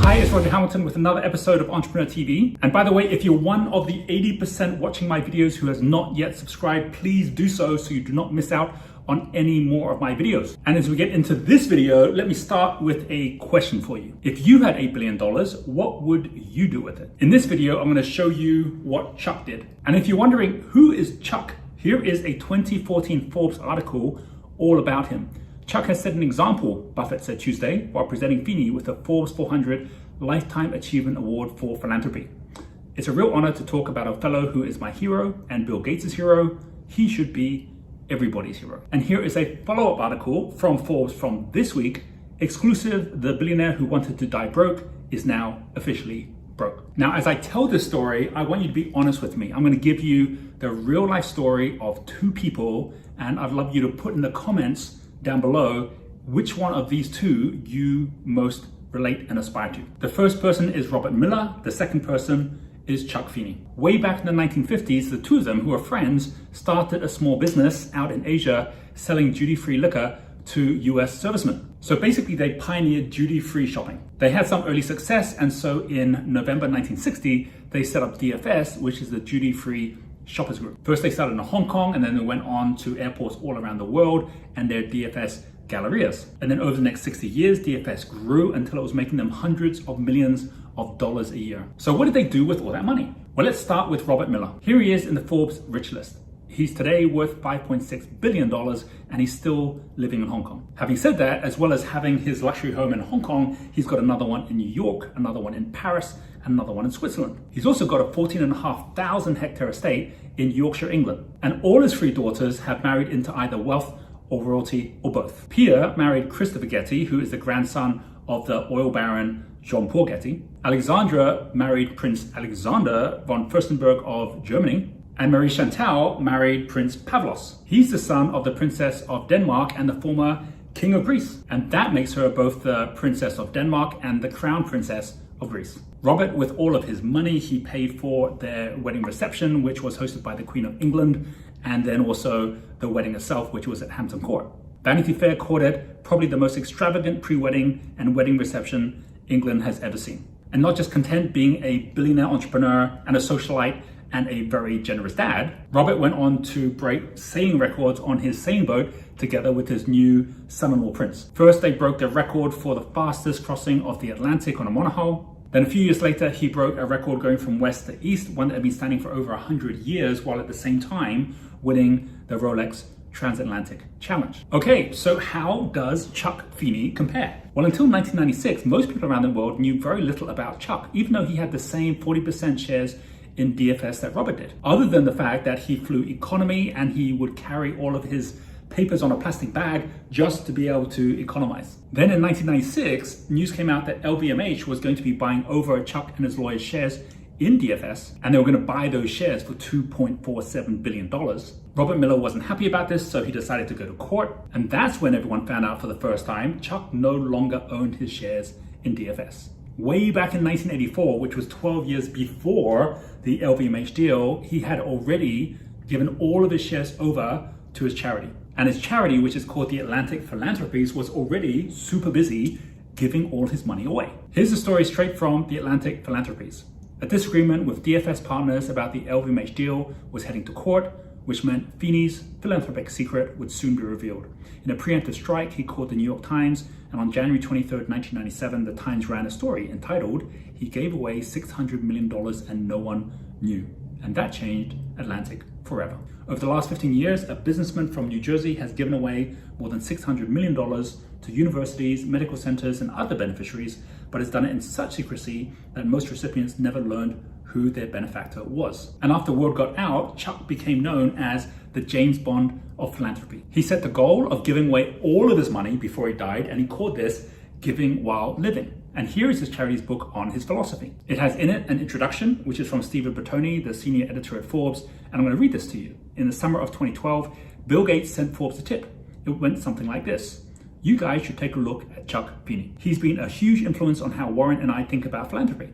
Hi, it's Roger Hamilton with another episode of Entrepreneur TV. And by the way, if you're one of the 80% watching my videos who has not yet subscribed, please do so you do not miss out on any more of my videos. And as we get into this video, let me start with a question for you. If you had $8 billion, what would you do with it? In this video, I'm going to show you what Chuck did. And if you're wondering who is Chuck, here is a 2014 Forbes article all about him. Chuck has set an example, Buffett said Tuesday, while presenting Feeney with the Forbes 400 Lifetime Achievement Award for Philanthropy. It's a real honor to talk about a fellow who is my hero and Bill Gates' hero. He should be everybody's hero. And here is a follow-up article from Forbes from this week, exclusive: the billionaire who wanted to die broke is now officially broke. Now, as I tell this story, I want you to be honest with me. I'm going to give you the real life story of two people, and I'd love you to put in the comments down below which one of these two you most relate and aspire to. The first person is Robert Miller. The second person is Chuck Feeney. Way back in the 1950s, the two of them, who are friends, started a small business out in Asia selling duty-free liquor to US servicemen. So basically they pioneered duty-free shopping. They had some early success, and so in November 1960, they set up DFS, which is the duty-free shoppers group. First they started in Hong Kong, and then they went on to airports all around the world and their DFS gallerias. And then over the next 60 years, DFS grew until it was making them hundreds of millions of dollars a year. So what did they do with all that money? Well, let's start with Robert Miller. Here he is in the Forbes rich list. He's today worth $5.6 billion, and he's still living in Hong Kong. Having said that, as well as having his luxury home in Hong Kong, he's got another one in New York, another one in Paris, and another one in Switzerland. He's also got a 14,500 hectare estate in Yorkshire, England. And all his three daughters have married into either wealth or royalty or both. Pierre married Christopher Getty, who is the grandson of the oil baron Jean-Paul Getty. Alexandra married Prince Alexander von Fürstenberg of Germany. And Marie Chantal married Prince Pavlos. He's the son of the Princess of Denmark and the former King of Greece. And that makes her both the Princess of Denmark and the Crown Princess of Greece. Robert, with all of his money, he paid for their wedding reception, which was hosted by the Queen of England, and then also the wedding itself, which was at Hampton Court. Vanity Fair called it probably the most extravagant pre-wedding and wedding reception England has ever seen. And not just content being a billionaire entrepreneur and a socialite and a very generous dad, Robert went on to break sailing records on his sailing boat together with his new son-in-law Prince. First, they broke the record for the fastest crossing of the Atlantic on a monohull. Then a few years later, he broke a record going from west to east, one that had been standing for over 100 years, while at the same time winning the Rolex Transatlantic Challenge. Okay, so how does Chuck Feeney compare? Well, until 1996, most people around the world knew very little about Chuck, even though he had the same 40% shares in DFS that Robert did, other than the fact that he flew economy and he would carry all of his papers on a plastic bag just to be able to economize. Then in 1996, news came out that LVMH was going to be buying over Chuck and his lawyers' shares in DFS, and they were going to buy those shares for $2.47 billion. Robert Miller wasn't happy about this, so he decided to go to court, and that's when everyone found out for the first time Chuck no longer owned his shares in DFS. Way back in 1984, which was 12 years before the LVMH deal, he had already given all of his shares over to his charity. And his charity, which is called the Atlantic Philanthropies, was already super busy giving all his money away. Here's the story straight from the Atlantic Philanthropies. A disagreement with DFS partners about the LVMH deal was heading to court, which meant Feeney's philanthropic secret would soon be revealed. In a preemptive strike, he called the New York Times, and on January 23, 1997, the Times ran a story entitled, "He Gave Away $600 Million and No One Knew." And that changed Atlantic forever. Over the last 15 years, a businessman from New Jersey has given away more than $600 million to universities, medical centers, and other beneficiaries, but has done it in such secrecy that most recipients never learned who their benefactor was. And after word got out, Chuck became known as the James Bond of philanthropy. He set the goal of giving away all of his money before he died, and he called this Giving While Living. And here is his charity's book on his philosophy. It has in it an introduction, which is from Stephen Bertoni, the senior editor at Forbes, and I'm going to read this to you. In the summer of 2012, Bill Gates sent Forbes a tip. It went something like this: "You guys should take a look at Chuck Feeney. He's been a huge influence on how Warren and I think about philanthropy."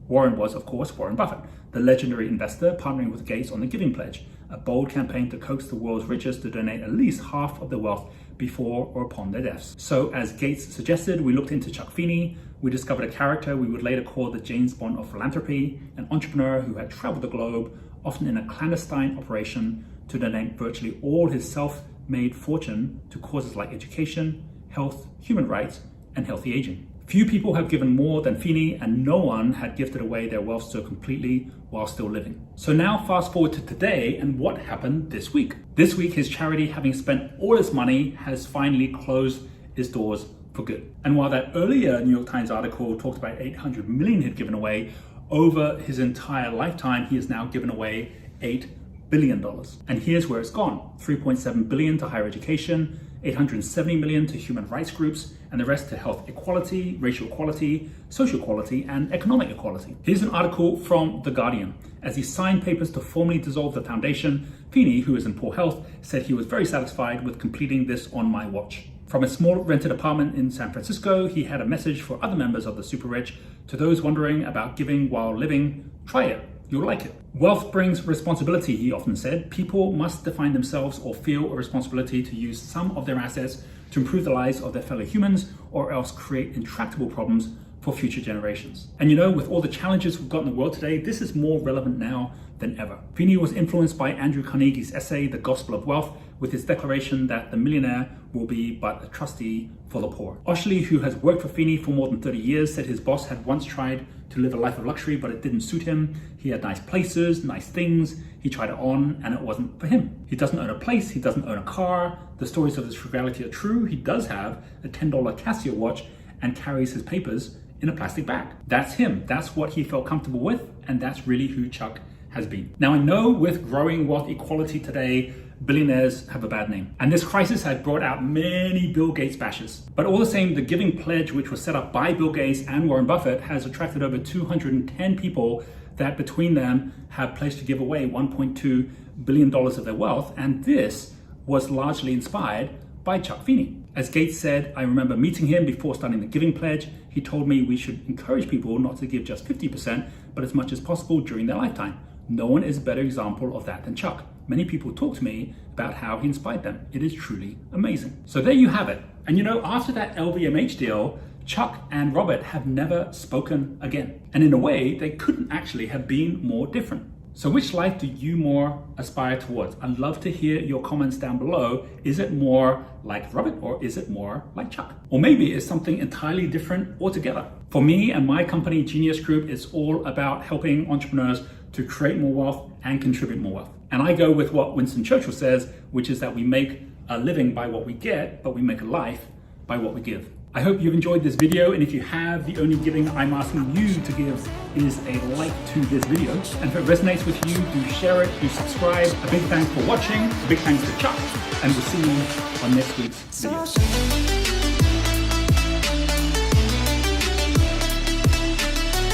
Warren was, of course, Warren Buffett, the legendary investor partnering with Gates on the Giving Pledge, a bold campaign to coax the world's richest to donate at least half of their wealth before or upon their deaths. So as Gates suggested, we looked into Chuck Feeney. We discovered a character we would later call the James Bond of philanthropy, an entrepreneur who had traveled the globe, often in a clandestine operation, to donate virtually all his self-made fortune to causes like education, health, human rights, and healthy aging. Few people have given more than Feeney, and no one had gifted away their wealth so completely while still living. So now fast forward to today and what happened this week. This week, his charity, having spent all its money, has finally closed its doors for good. And while that earlier New York Times article talked about 800 million he'd given away, over his entire lifetime, he has now given away $8 billion. And here's where it's gone. 3.7 billion to higher education, 870 million to human rights groups, and the rest to health equality, racial equality, social equality, and economic equality. Here's an article from The Guardian. As he signed papers to formally dissolve the foundation, Feeney, who is in poor health, said he was very satisfied with completing this on my watch. From a small rented apartment in San Francisco, he had a message for other members of the super rich. To those wondering about giving while living, try it. You'll like it. Wealth brings responsibility, he often said. People must define themselves or feel a responsibility to use some of their assets to improve the lives of their fellow humans, or else create intractable problems for future generations. And you know, with all the challenges we've got in the world today, this is more relevant now than ever. Feeney was influenced by Andrew Carnegie's essay, The Gospel of Wealth, with his declaration that the millionaire will be but a trustee for the poor. Oshley, who has worked for Feeney for more than 30 years, said his boss had once tried to live a life of luxury, but it didn't suit him. He had nice places, nice things. He tried it on and it wasn't for him. He doesn't own a place. He doesn't own a car. The stories of his frugality are true. He does have a $10 Casio watch and carries his papers in a plastic bag. That's him. That's what he felt comfortable with. And that's really who Chuck has been. Now, I know with growing wealth equality today, billionaires have a bad name. And this crisis has brought out many Bill Gates bashers. But all the same, the Giving Pledge, which was set up by Bill Gates and Warren Buffett, has attracted over 210 people that between them have pledged to give away $1.2 billion of their wealth. And this was largely inspired by Chuck Feeney. As Gates said, I remember meeting him before starting the Giving Pledge. He told me we should encourage people not to give just 50%, but as much as possible during their lifetime. No one is a better example of that than Chuck. Many people talk to me about how he inspired them. It is truly amazing. So there you have it. And you know, after that LVMH deal, Chuck and Robert have never spoken again. And in a way, they couldn't actually have been more different. So which life do you more aspire towards? I'd love to hear your comments down below. Is it more like Robert or is it more like Chuck? Or maybe it's something entirely different altogether. For me and my company, Genius Group, it's all about helping entrepreneurs to create more wealth and contribute more wealth. And I go with what Winston Churchill says, which is that we make a living by what we get, but we make a life by what we give. I hope you've enjoyed this video, and if you have, the only giving I'm asking you to give is a like to this video. And if it resonates with you, do share it, do subscribe. A big thanks for watching, a big thanks to Chuck, and we'll see you on next week's video.